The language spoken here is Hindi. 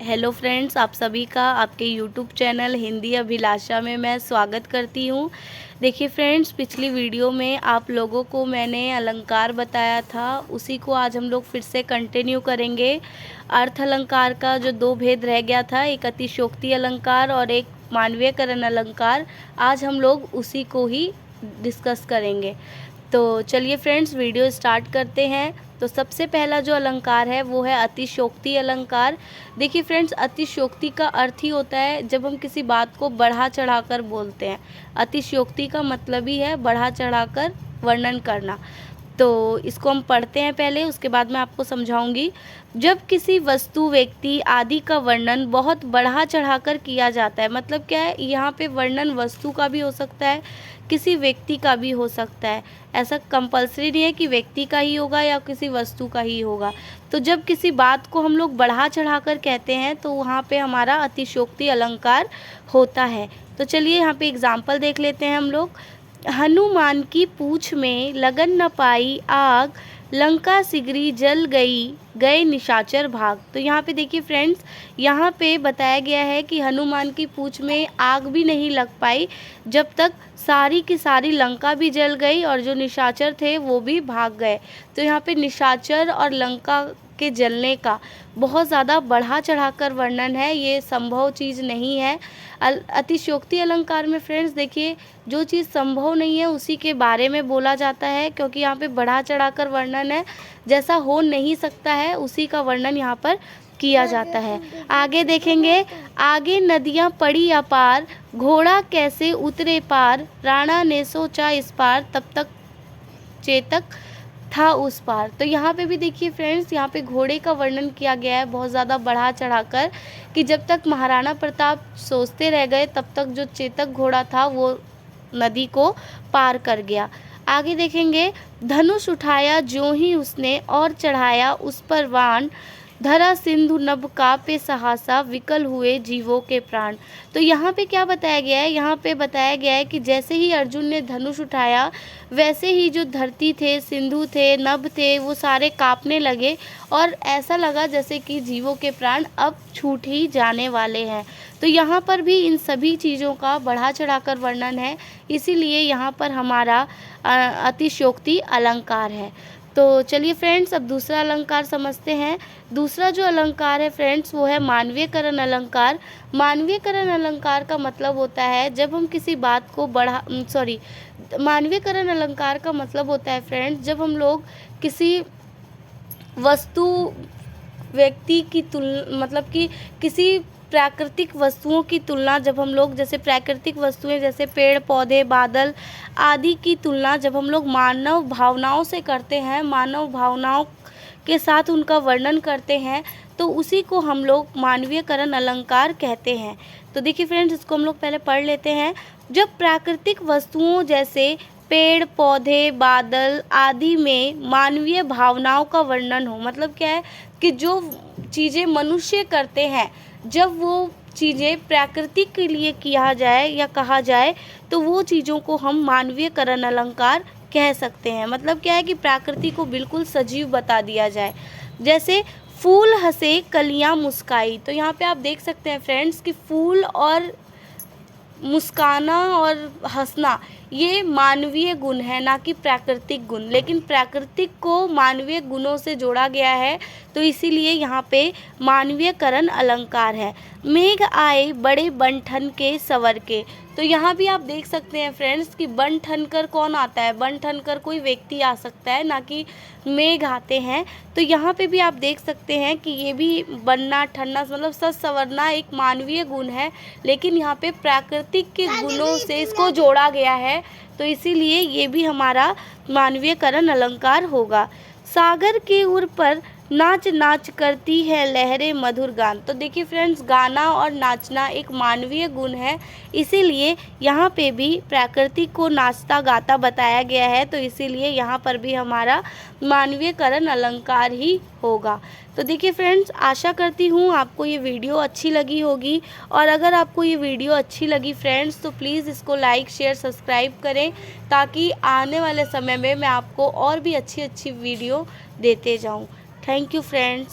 हेलो फ्रेंड्स, आप सभी का आपके यूट्यूब चैनल हिंदी अभिलाषा में मैं स्वागत करती हूँ। देखिए फ्रेंड्स, पिछली वीडियो में आप लोगों को मैंने अलंकार बताया था, उसी को आज हम लोग फिर से कंटिन्यू करेंगे। अर्थ अलंकार का जो दो भेद रह गया था, एक अतिशयोक्ति अलंकार और एक मानवीयकरण अलंकार, आज हम लोग उसी को ही डिस्कस करेंगे। तो चलिए फ्रेंड्स, वीडियो स्टार्ट करते हैं। तो सबसे पहला जो अलंकार है वो है अतिशयोक्ति अलंकार। देखिए फ्रेंड्स, अतिशयोक्ति का अर्थ ही होता है जब हम किसी बात को बढ़ा चढ़ाकर बोलते हैं। अतिशयोक्ति का मतलब ही है बढ़ा चढ़ाकर वर्णन करना। तो इसको हम पढ़ते हैं पहले, उसके बाद मैं आपको समझाऊंगी। जब किसी वस्तु, व्यक्ति आदि का वर्णन बहुत बढ़ा चढ़ाकर किया जाता है, मतलब क्या है, यहाँ पे वर्णन वस्तु का भी हो सकता है, किसी व्यक्ति का भी हो सकता है। ऐसा कंपलसरी नहीं है कि व्यक्ति का ही होगा या किसी वस्तु का ही होगा। तो जब किसी बात को हम लोग बढ़ा चढ़ाकर कहते हैं तो वहाँ पे हमारा अतिशयोक्ति अलंकार होता है। तो चलिए यहाँ पे एग्जाम्पल देख लेते हैं हम लोग। हनुमान की पूँछ में लगन न पाई आग, लंका सिगरी जल गई, गए निशाचर भाग। तो यहाँ पे देखिए फ्रेंड्स, यहाँ पे बताया गया है कि हनुमान की पूँछ में आग भी नहीं लग पाई जब तक सारी की सारी लंका भी जल गई और जो निशाचर थे वो भी भाग गए। तो यहाँ पे निशाचर और लंका के जलने का बहुत ज़्यादा बढ़ा चढ़ाकर वर्णन है, ये संभव चीज़ नहीं है। अतिशयोक्ति अलंकार में फ्रेंड्स देखिए, जो चीज़ संभव नहीं है उसी के बारे में बोला जाता है, क्योंकि यहाँ पे बढ़ा चढ़ाकर वर्णन है, जैसा हो नहीं सकता है उसी का वर्णन यहाँ पर किया जाता है। आगे देखेंगे, आगे नदियाँ पड़ी अपार, घोड़ा कैसे उतरे पार, राणा ने सोचा इस पार, तब तक चेतक था उस पार। तो यहाँ पे भी देखिए फ्रेंड्स, यहाँ पे घोड़े का वर्णन किया गया है बहुत ज़्यादा बढ़ा चढ़ाकर, कि जब तक महाराणा प्रताप सोचते रह गए तब तक जो चेतक घोड़ा था वो नदी को पार कर गया। आगे देखेंगे, धनुष उठाया ज्यों ही उसने और चढ़ाया उस पर बाण, धरा सिंधु नभ कापे सहासा, विकल हुए जीवों के प्राण। तो यहाँ पे क्या बताया गया है, यहाँ पे बताया गया है कि जैसे ही अर्जुन ने धनुष उठाया वैसे ही जो धरती थे, सिंधु थे, नभ थे, वो सारे कांपने लगे और ऐसा लगा जैसे कि जीवों के प्राण अब छूट ही जाने वाले हैं। तो यहाँ पर भी इन सभी चीज़ों का बढ़ा चढ़ाकर वर्णन है, इसीलिए यहाँ पर हमारा अतिशयोक्ति अलंकार है। तो चलिए फ्रेंड्स, अब दूसरा अलंकार समझते हैं। दूसरा जो अलंकार है फ्रेंड्स वो है मानवीयकरण अलंकार। मानवीयकरण अलंकार का मतलब होता है जब हम किसी बात को मानवीयकरण अलंकार का मतलब होता है फ्रेंड्स, जब हम लोग किसी वस्तु, व्यक्ति की मतलब कि किसी प्राकृतिक वस्तुओं की तुलना, जब हम लोग जैसे प्राकृतिक वस्तुएं जैसे पेड़ पौधे, बादल आदि की तुलना जब हम लोग मानव भावनाओं से करते हैं, मानव भावनाओं के साथ उनका वर्णन करते हैं, तो उसी को हम लोग मानवीयकरण अलंकार कहते हैं। तो देखिए फ्रेंड्स, इसको हम लोग पहले पढ़ लेते हैं। जब प्राकृतिक वस्तुओं जैसे पेड़ पौधे, बादल आदि में मानवीय भावनाओं का वर्णन हो, मतलब क्या है कि जो चीज़ें मनुष्य करते हैं, जब वो चीज़ें प्रकृति के लिए किया जाए या कहा जाए तो वो चीज़ों को हम मानवीयकरण अलंकार कह सकते हैं। मतलब क्या है कि प्रकृति को बिल्कुल सजीव बता दिया जाए। जैसे फूल हंसे कलियां मुस्काई। तो यहाँ पे आप देख सकते हैं फ्रेंड्स कि फूल और मुस्काना और हंसना ये मानवीय गुण है, ना कि प्राकृतिक गुण, लेकिन प्राकृतिक को मानवीय गुणों से जोड़ा गया है, तो इसीलिए यहाँ पे मानवीयकरण अलंकार है। मेघ आए बड़े बन ठन के सवर के। तो यहाँ भी आप देख सकते हैं फ्रेंड्स कि बन ठन कर कौन आता है, बन ठन कर कोई व्यक्ति आ सकता है, ना कि मेघ आते हैं। तो यहाँ पे भी आप देख सकते हैं कि ये भी बनना ठनना मतलब सज संवरना एक मानवीय गुण है, लेकिन यहाँ पे प्राकृतिक के गुणों से इसको जोड़ा गया है, तो इसीलिए ये भी हमारा मानवीयकरण अलंकार होगा। सागर के उर पर नाच नाच करती है लहरें मधुर गान। तो देखिए फ्रेंड्स, गाना और नाचना एक मानवीय गुण है, इसीलिए यहाँ पे भी प्रकृति को नाचता गाता बताया गया है, तो इसीलिए यहाँ पर भी हमारा मानवीयकरण अलंकार ही होगा। तो देखिए फ्रेंड्स, आशा करती हूँ आपको ये वीडियो अच्छी लगी होगी, और अगर आपको ये वीडियो अच्छी लगी फ्रेंड्स तो प्लीज़ इसको लाइक शेयर सब्सक्राइब करें, ताकि आने वाले समय में मैं आपको और भी अच्छी अच्छी वीडियो देते जाऊँ। Thank you friends.